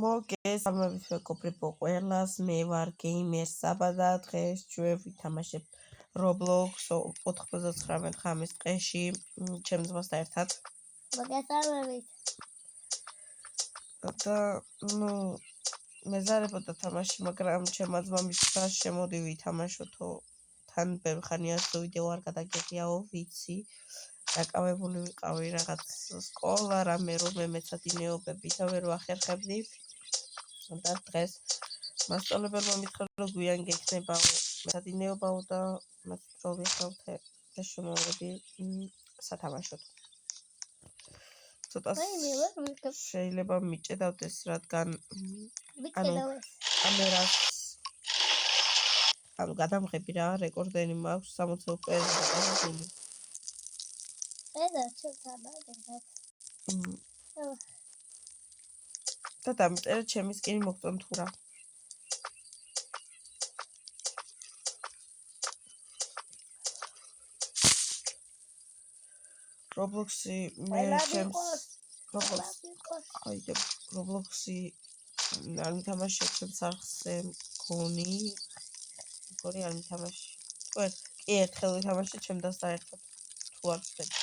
მოგესალმებით მეგობრებო ყველას, მე ვარ გეიმერ საბა და დღეს ჩვენ ვითამაშებთ Roblox 99 ხამის დღეში ჩემს ძმასთან ერთად. მოგესალმებით. და მეზარებოდა თამაში, მაგრამ ჩემმა ძმამ ითქვა შემოდი ვითამაშოთო. თან ბევრი ხანია ვიდეო არ გადაგიღიაო, ვიცი. დაკავებული ვიყავი რაღაც სკოლა, რამე მეცადინეობები და ვერ ვახერხებდი. და დღეს მასწავლებელმა მითხრა, რომ გვიან გექნებაო მეცადინეობაო და მას დრო ვიხავთ და შემოვედი სათამაშოდ. ცოტა შეიძლება მიჭედავდეს, რადგან კამერას გადამღები რა, რეკორდერი მაქვს 60 FPS-ზე გადაღებული. და დამიწერეთ ჩემი სკინი მოგწონთ თუ რა. Roblox-ი მე ჩემს Roblox-ი არ მითამაშია ჩემს არხზე მგონი არ მითამაში. კი ერთხელ ვითამაშე ჩემთან საერთოდ თუ არ ვცდები.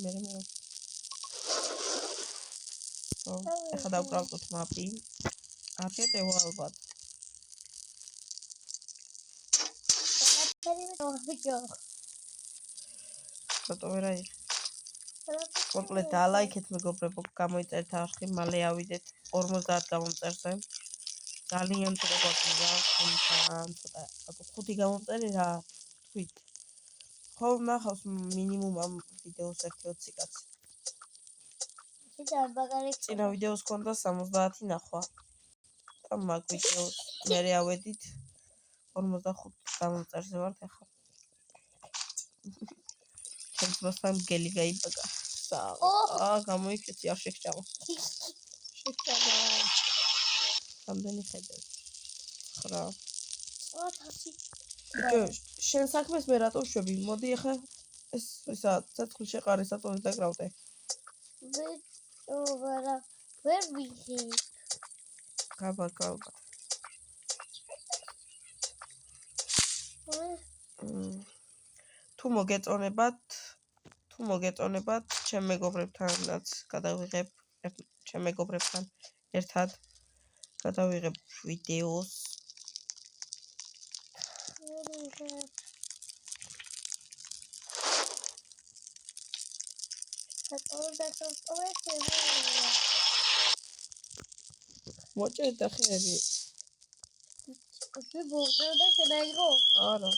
მე ეხლა დავკრავდოთ მაპი. აკეთევა ალბათ. ცოტა ვერა იხ. მოკლედ დალაიქეთ მეგობრებო, გამოიწერეთ არხი, მალე ავიდეთ 50 გამომწერზე. ძალიან ცოტა გვაქვს ცოტა 5 გამომწერი რა თქვით. ხო ნახავს მინიმუმ ამ ვიდეოს 1-20 კაცი. წინა ვიდეოს ქონდა 70 ნახვა. და მაგ ვიდეოს მერე ავედით 45 გამომწერზე ვართ ახლა. ჩემს მასთან გელი გაიბაგა. გამოიქეთი არ შეგჭამა. რამდენი ხედავ? 9. 1000. შენ საქმეს მე რატო შვები? მოდი ახლა ეს ისა ცეცხლი შეყარე საწოლი დაკრავდე. ვერ ვიღი. გაბა. თუ მოგეწონებათ, ჩემ მეგობრებთანაც გადავიღებ, ჩემ მეგობრებთან ერთად გადავიღებ ვიდეოს. მოჭერდა ხელი. ბურტა შეგაიღო? არა.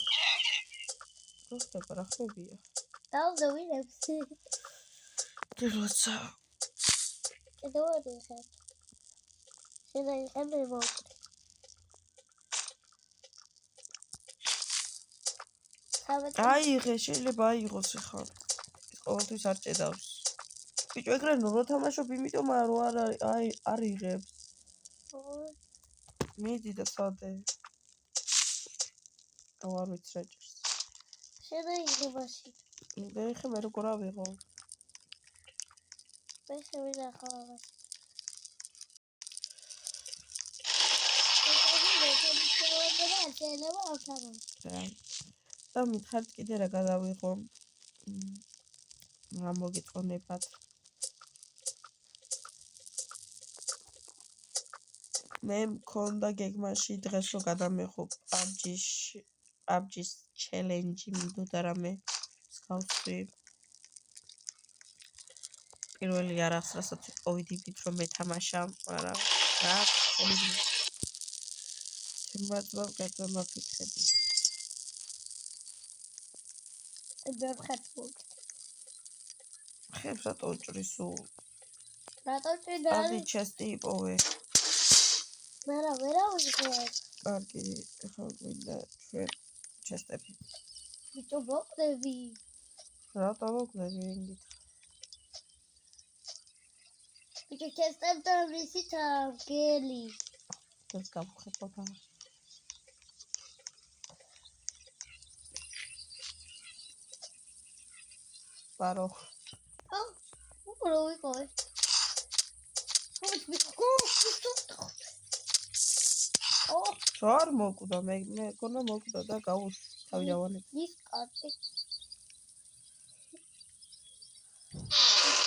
просто პრახებია. დავდოვინებს. როცა შეგავარიხე. შეგაიღებ მოვკრე. აიღე, შეიძლება აიღოს ახლა. ის ყოველთვის არ ჭედავს. ბიჭო, ეგრე რო თამაშობ, იმიტომ რომ არ იღებს. მიდი და წადე. არ ვიცი რა ჭირს. შეგაიღებაში. ეხა მე როგორ ავიღო? მე შევინახავ. და მითხარით კიდე რა გადავიღო. რა მოგეწონებათ. მე მქონდა გეგმაში დღეს რო გადამეხო PUBG-ს challenge-ი მინდოდა რამე მსგავსი. პირველი არახს რასაც ვიყიდით რომ მეთამაშა, მაგრამ რა ჩემმა ძმამ გადამაფიქრებია. ხებს რატო უჭრის სულ? რატო ჭირდა? ადი ჩესტი იპოვე. მე რა ვიღებ? კარგი, ახლა მინდა ჩვენ ჩესტები. ბიჭო, მოკლები. რატო მოკლები ინგით? ბიჭო, ჩესტებთან ვისით გელი. ეს გავხებოდა. პარო. რო ვიყავე. რა არ მოკვდა მე მეგონა მოკვდა და გავუშვი თავი დავანებე ის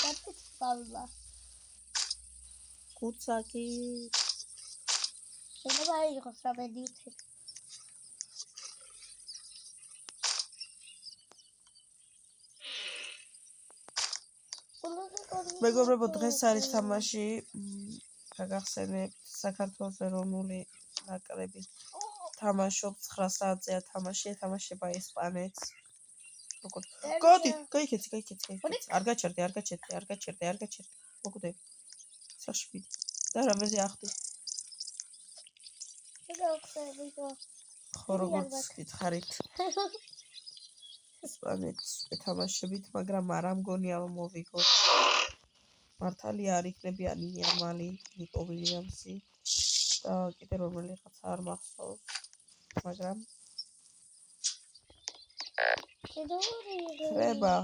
კარტი პავლა კუცაკი შეიძლება იყოს რა მედიუთი მეგობრებო დღეს არის თამაში გაგახსენებთ საქართველოს ეროვნული ნაკრები თამაშობს 9 საათზეა თამაში ეთამაშება ესპანეთს როგორ გოდი გაიქეცი არ გაჩერდე მოკვდები საშვიდი და რამეზე ახდი ხო როგორც გითხარით ესპანეთს ეთამაშებით მაგრამ არა მგონია რომ მოვიგოთ მართალია არ იქნებიან იამალი ნიკო ვილიამსი და კიდე რომელიღაცა არ მახსოვს მაგრამ ხრება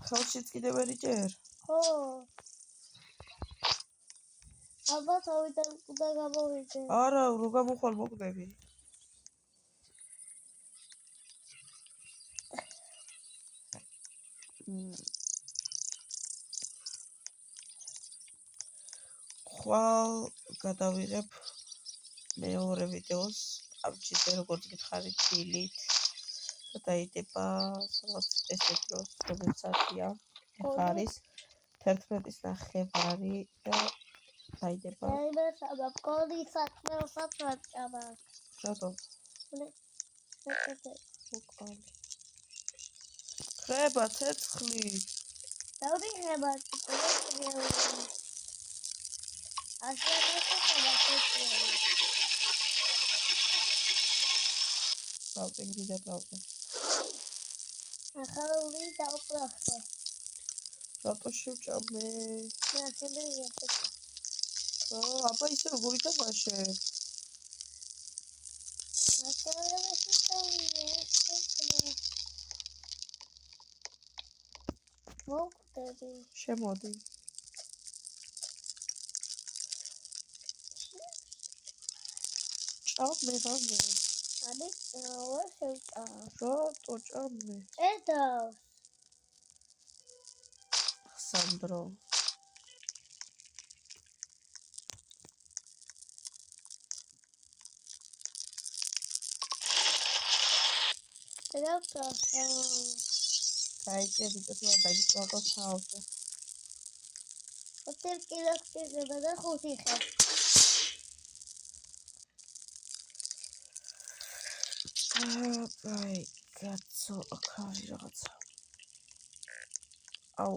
ხელშიც კიდე ვერ იჭერ ხო ალბათ ავიდან უნდა გამოვიდე არა რო გამოხვალ მოკვდები ხვალ გადავიღებ მეორე ვიდეოს აბჯიდე როგორც გითხარით დილით და დაიდება სადღაც ესეთ დროს რომელიც საათია ახლა არის 11:09 და დაიდება კოდი საქმესაც ვაჭამა რატომ უკალი ხრება ცეცხლი დავიღება დავწინდი და დავწე ახალი დავპრახე რატო შევჭამე აბა ისე როგორ ითამაშებ მოკვდები შემოდი ჭამე რამე არის რა შევჭამ რატო ჭამე ედავს სანდრო გაიწევი და თუნდაც დაგიწყალყო თავზე ოთერ კილოметრზე და 5 ხე აი კაცო ახალი რაღაცა აუ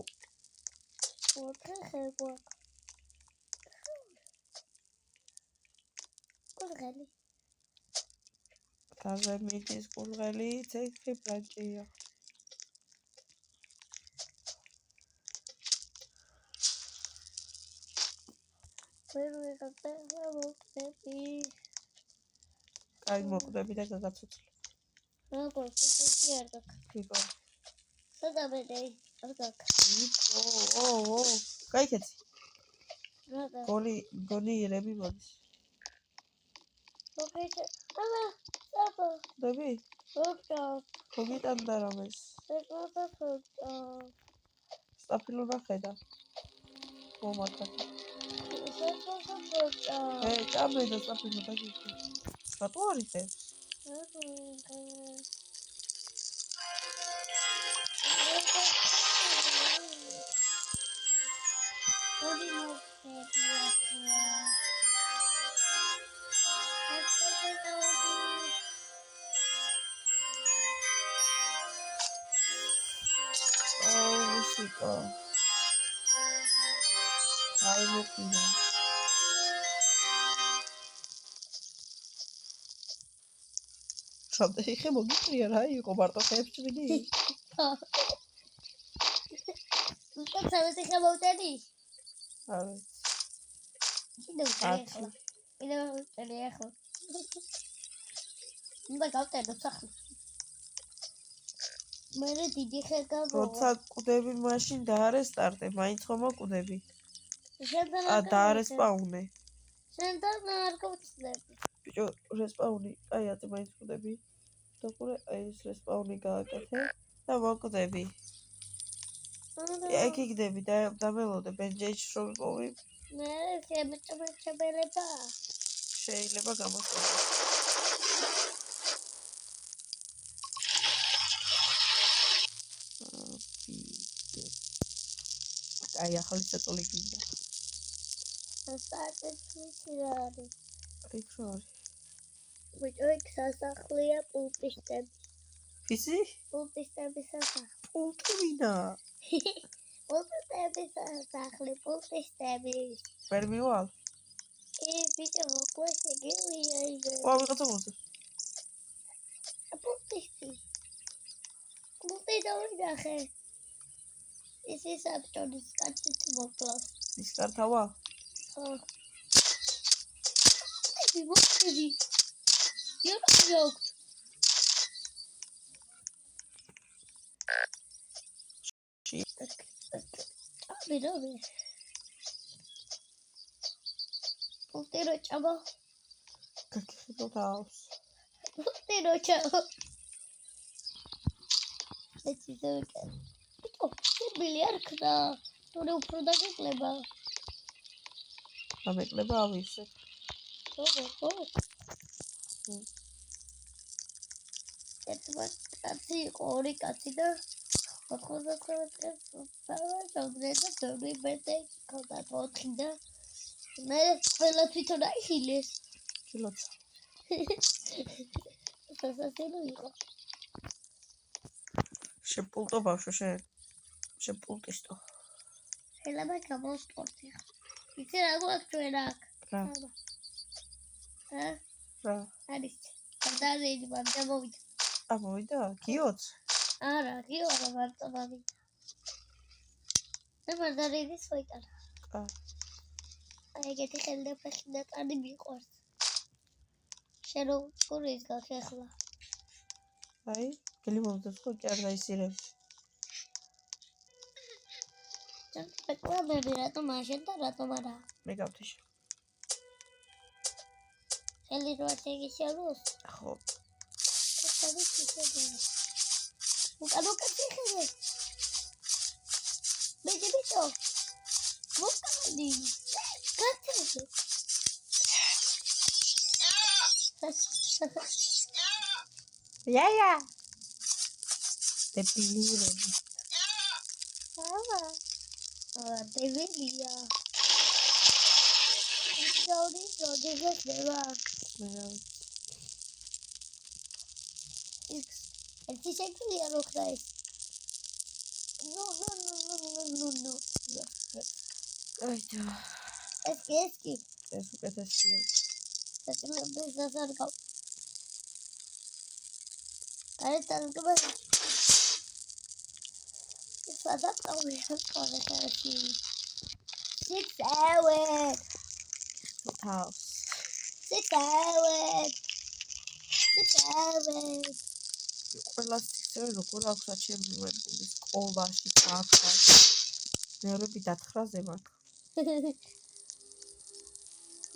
4 ხე გვაქვს კურღელი თავზე მიდის კურღელი ცეცხლი პლანჭია კაი მოკვდები და გაგაცოცხლე როგორც ისეთი არ გაქვს გიგო სადამედე არ გაქვს ო გაიქეცი რატო გონი ირები მოდის მოგეჭე ამა აბა დები ოქა გოგიტანდა რამეს ეკოთა ხოჭა სტაფილურა ხედა მომაკაკა ეკოთა ხოჭა ჭამე და სტაფილურა გიქი რატო არ იწევს ოდი მოხდია მუსიკა აი მოკვდა რამდენი ხე მოგიწია რა იყო მარტო ხეებს ჭვიდი უკვე 13 ხე მოვტენი არა კიდევ ახლა უნდა გავტენო სახლა მე დიდი ხე გავა როცა კვდები მაშინ დაარესტარტე მაინც ხომ კვდები და დაარესპაუნე შენთან არ გავწდები. ბიჭო, რესპაუნი, აი აწი მაინც ვხვდები. დაგურე, აი ეს რესპაუნი გააკეთე და მოკვდები. ეგ იგდები და დამელოდე ბენჯეიში რომ ვიპოვი, მე შემეჭებელება. შეიძლება გამოსწორდეს. აი ახალი საწოლი გინდა. სასწრაფო რა არის? იქ რა არის? ბიჭო, იქ სასახლეა პულტისტები. ფისი? პულტისტების სასახლე. პულტი ვინა? პულტისტების სასახლე, პულტისტები. ვერ მივალ? ბიჭო, მოკლეს იგივეა იგივე. ვა ვიღაცა მოსწევს. პულტისტი. პულტი დავინახე. ის საბჭონის კაცით მოკლავს. ის კართავა? ხო. მოკლები. იორო აქვს. აბირობი. პულტი რო ჭამო. გაგიხილო თავს. პულტი რო ჭამო. ეცი ზევიკე. ბიჭო, სიბილი არ ქნა. თორე უფრო დაგეკლება. დამეკლება ავირსე. ხო. ერთმა კაცი იყო, ორი კაცი და 99 წელს დავდრე და ბევრი მეტი ქონდა 4 და მე ყველა თვითონ აიხილეს. ჩილოცა. სასაცილო იყო. შეპულტო ბავშვო შენ. შეპულტისტო. შეიძლება გამოსპორტი. იცი რა გვაქვს ჩვენ აქ? რა? რა? არის. დარდარი მომდამოვიდა. ამოვიდა? გიოც? არა, გიო არა მარტო მომიდა. მე მარდარინის ვაიტარა. აი ეგეთი ხელდაფეხი ნატანი მიყვარს. შენ როგორ ის გახეხლა? აი, გელი მომწევს ხო კი არ დაისირებ. ჯერ რეკლამები რატომ აშენ და რატომ არა? მე გავთიშე. ხელი რო შეგიშალოს? ხო. ხელი შეგიშალოს. უკანო კაციხე. ბიჭო. მოკალი. კაცი. Ja. Debilirები. Debilia. Sorry, deva. It's exactly a rock dice. No. Այդա։ Eski. Ես ուկետեսի եմ։ Սասարկավ։ Այդ տանգը սասարկավ ես կարեկարի։ 6 hours. House. 6 hours. 6 hours. Ყველა სიძე როგორ აქვს აჩემებული სკოლაში ქართულად. მეორები დათხრაზე მაქვს.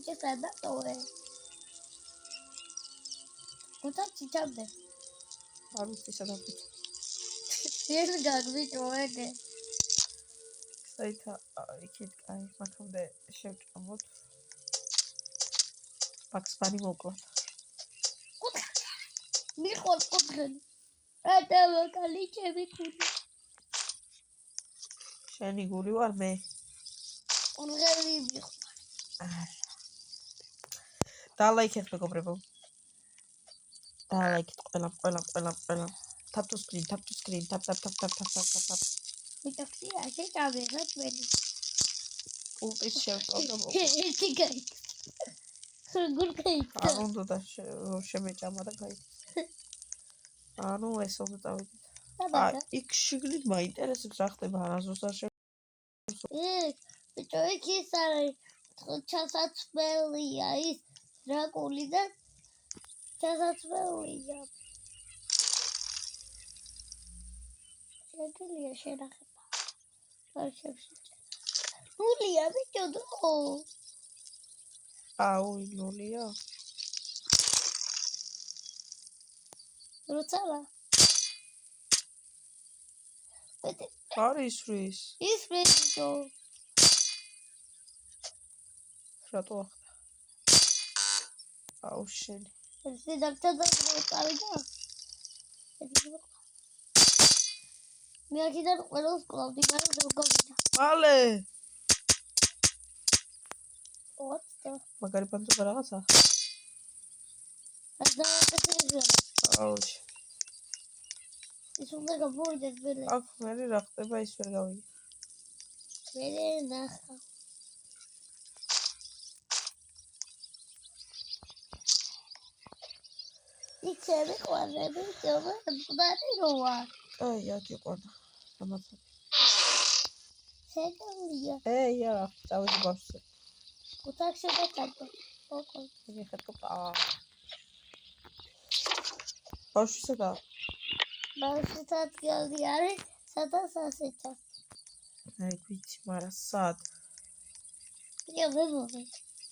Just like that way. What's up, Chichabe? არ ვიცი სადაფიქ. Here's gagvi joege. საითა იქით კაი მაგამდე შევჭამოთ. ბაქსბანი მოკლათ. მიყოლ კუთხელი. ატა ვაკალი ჩემი გული. შენი გული ვარ მე. კუთხელი მიყოლ. დალაიქეთ მეგობრებო. დალაიქეთ ყველა. Tap to screen. Tap. ვიტაქსი ასე წავიღეთ მენი. პულტის შევწავდა. ერთი გაი. როგორ გაიქცა? არ უნდა და შემეჭამა და გაიქცა. ანუ ეს უნდა წავიდეთ. იქ შიგნით მაინტერესებს რა ხდება არასდროს არ ბიჭო, იქ ის არის ჩასაცმელია ის დრაკული და ჩასაცმელია. შეგიძლია შენახება. არ შევშეჭე. ნულია ბიჭო დრო. ნულია. როცა არის რის. ის პრეზიდენტო რატო ახლა? შენი. ეს დაკეთდა წავიდა. მე აქედან ყველას კლავდი და გავიდა. მალე. What's the? მაგარი პანტობა რაღაცა? ეს დააკეთე. ის უნდა გამოვიდეს ბელე. აქ მე რა ხდება ის ვერ გავიგე. ბელე ნახა. იქები ყვანები, ძობა, ბატი როა. აქ იყვანა. დამაცად. შეგამია. რა, წავედი ბავშვზე. უთახში დაკარგო. ოკო. მიხეთკა. ბავშვისა ბავშვის ადგილი არის, სადაც ასეცა. ვიცი, მაგრამ სად? მე ვიცი.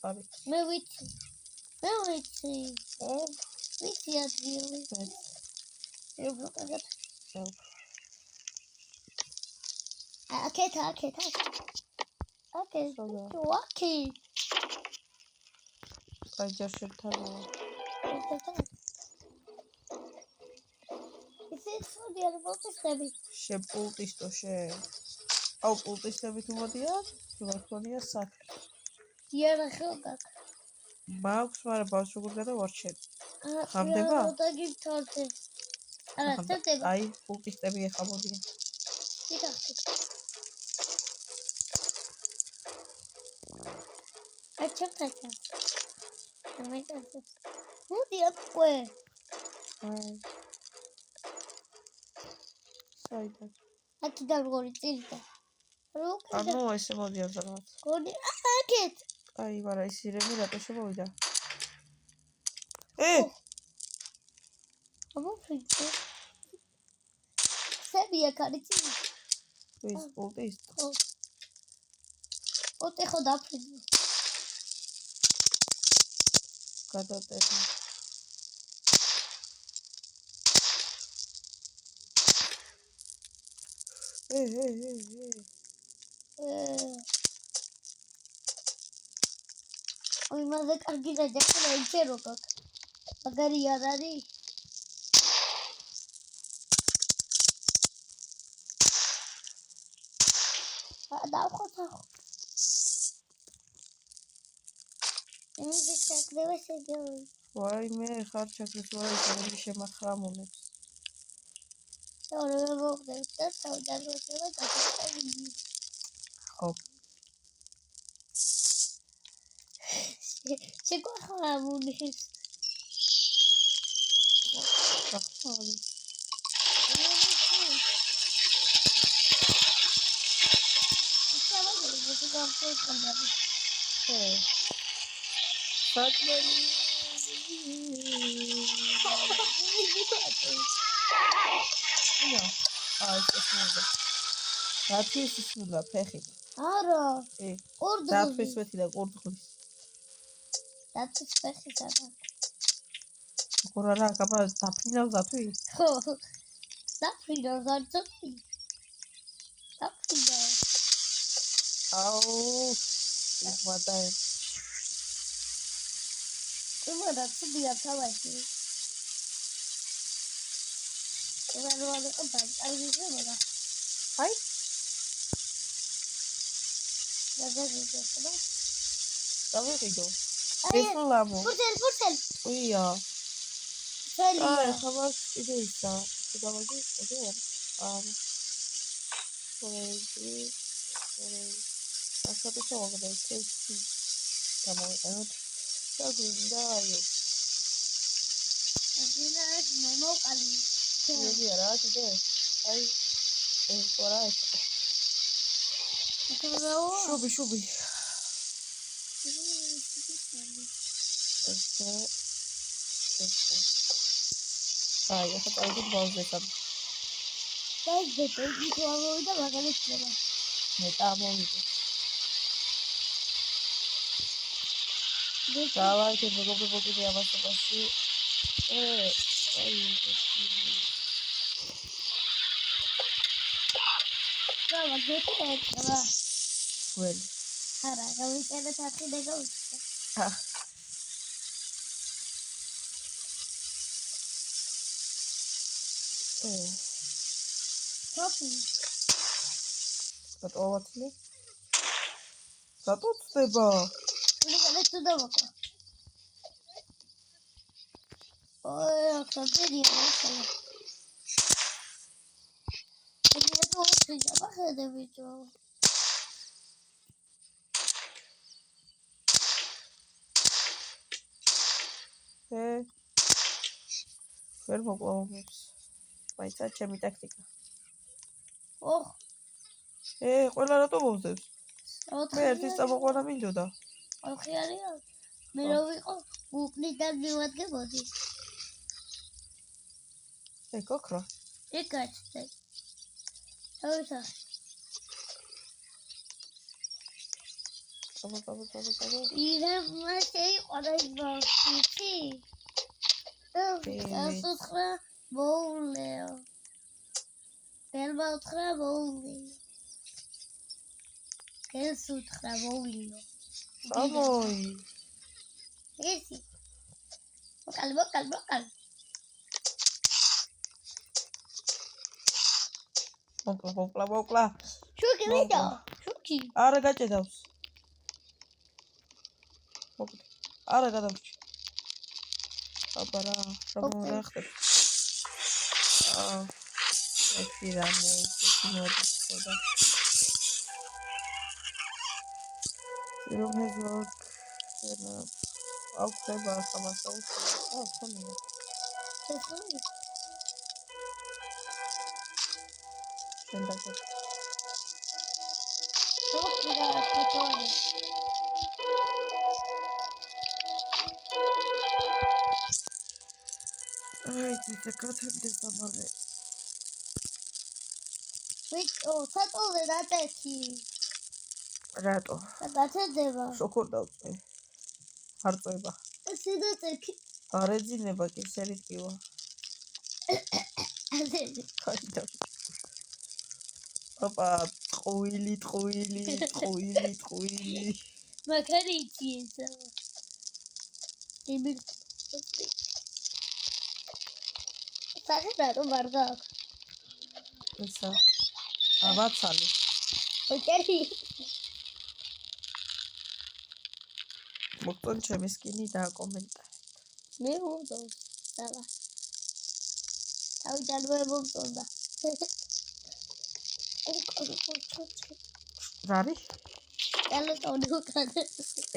არის. მე ვიცი. ვიცი ადგილი. აკეთა. ვაკი. კაიჯერ შეთანო. ისიც მოდიან პულტისტები. შეპულტისტო შე. პულტისტებით უმოდიან, თქონია საქმე. იარა ხელგაკ. მაქვს, მაგრამ ბავშვი როგორ გადავარჩენ? ხარდება? დაგითორდე. ხარდება. პულტისტები ეხამოდიან. იტახტი. აჩაფაცა. ამიტომაც. მოდი აკყვე. საიდან? აქედან როგორი წირდა. ანუ ესე მოდიან რაღაც. გონი აკეთ. მაგრამ ის ირემი რატო შემოვიდა? ამოფრინე. სებია კარიცი. ის პულტისტ. ოტე ხო დაფრინე. გადატეხა. ой, маза კარგი დაჭერა იჩერო კაკ. მაგარი არ არის? დავხოთახ. იმის ჩაკდება შეგევი. ვაიმე, ხარ ჩაკრეს ვაი შემახრამუნებს. ორე მოგდებს და თავიდან როდება დაგიწევი. ხო. შეგვახმუნებს. ახალი. საქმენი. დათვის ისმულა ფეხი. არა. ყურდღლის. დათვის მეტი და ყურდღლის. დათვის ფეხი სადა. გორა რა გაბა დაფრინავს დათვი? ხო. დაფრინავს არ წოდი. დაფრინავს. ის მოდაი. იმედა ცუდია თავაში. ევალოალე ყბა, აი. დავიღიდო. ესლამო. ფურცელ. უია. ხელია. ხაბარ ისე ისა. დავადი, ესე არა. ასაკი ჩავაგდა ეს გამოვიყენოთ. დავინდაიო. ეს მემოყალი. შეიძლება რა კიდე? აი ეს ყარა ეს. შუბი. აი, ახლა წავიდეთ ბავშვებთან. დაიძებე, ის ამოვიდა მაგალითად ხდება. მე წამოვიდე. Давайте მეგობრებო კიდე ამასობაში. Bravo, ghetto. Well. Ara, გავიკეთე თაფი და გავიქცა. Კოპი. Готовացლი? Სატოცდება. ნიკა თუ დავაკა. ხალხებია ხო? ეს თუ შეიძლება ხედავიჯო. ვერ მოკლავობს. მაიცა ჩემი ტაქტიკა. ოხ. ყველა რატო მოვძებს? მე ერთის წამოყვანა მინდოდა. ოხი არია. მე რო ვიყო უკნიდან მივადგებოდი. გოქრო. ეკაცდე. თავისა. წამო. ირმა შეიყარა ის ბავშვი. გასუხრა მოულეო. დერმაუხრა მოულიო. გასუხრა მოულიო. ამოი. ესი. მოკალ. მოკლა. შუქი ვიდა? შუქი. არა გაჭედავს. არა გადავჭი. აბარა, რა ხდება? ეს რამე მოდის და. რომეზოთ აუქება სამასაუს. ხონია. შესული. შენდაკე. შუქი და ჩოჩოანი. ეს კაცები დამალე. ვიჭო, სატოლე რატეთი. რატო? გაცედება. შოკოლ დავწე. არ წובה. სიდაწექი. არ ეძინება კი სერით კივა. ხაიდა. ოპა, ტყუილი. მაგარი იცი. იმით. საღება რომ არ გაქვს. ისა. აბაცალი. ოკეი. მოგწონ ჩემი სკინი და კომენტარი. მე ვუდო. დავა. თავიდან მომწონდა. რარი? ელეტონი უკანა.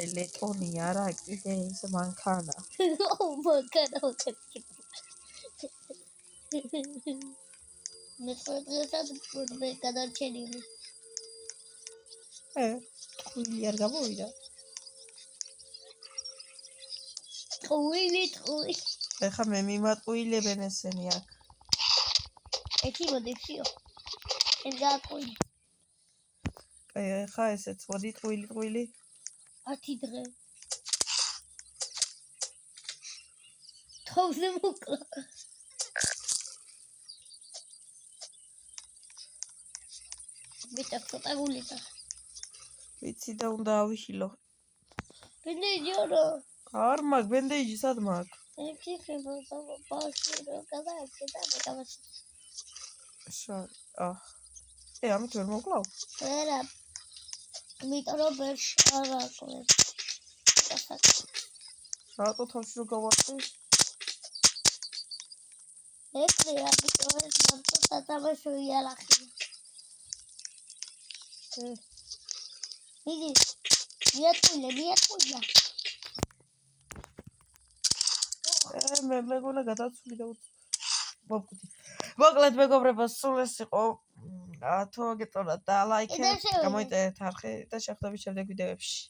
ელეტონი არა, კიდე ის მანქანა. მანქანა. მე ხოთესაც მე გადარჩენილი. ტყუილი არ გამოვიდა. ტყუილი. ეხა მე მიმატყუილებენ ესენი აქ. ეთი მოდიფიო. ეს გააკვირდი. ეხა ესეც მოდი ტყუილი. 10 დღე. თავზე მოკლა. ცოტა გულისა. ვიცი და უნდა ავიშილო. ბენდეიჯი არა. არ მაქვს ბენდეიჯი, სად მაქვს? ერთი ხება ბავშვი რო გადააკეთა და გავასწრე. ამით ვერ მოკლავ? არა. იმიტომ რომ ვერ არაკლებ. რატო თავში რო გავაწყე? ეკრია ბიჭო ეს მარტო სათამაშო იალახია. იგი მიატყულა. მე მეგონა გადაცული და მოვკვდი. მოკლედ მეგობრებო, სულ ეს იყო. თუ გეწონათ და ლაიქეთ, გამოიწერეთ არხი და შევხვდებით შემდეგ ვიდეოებში.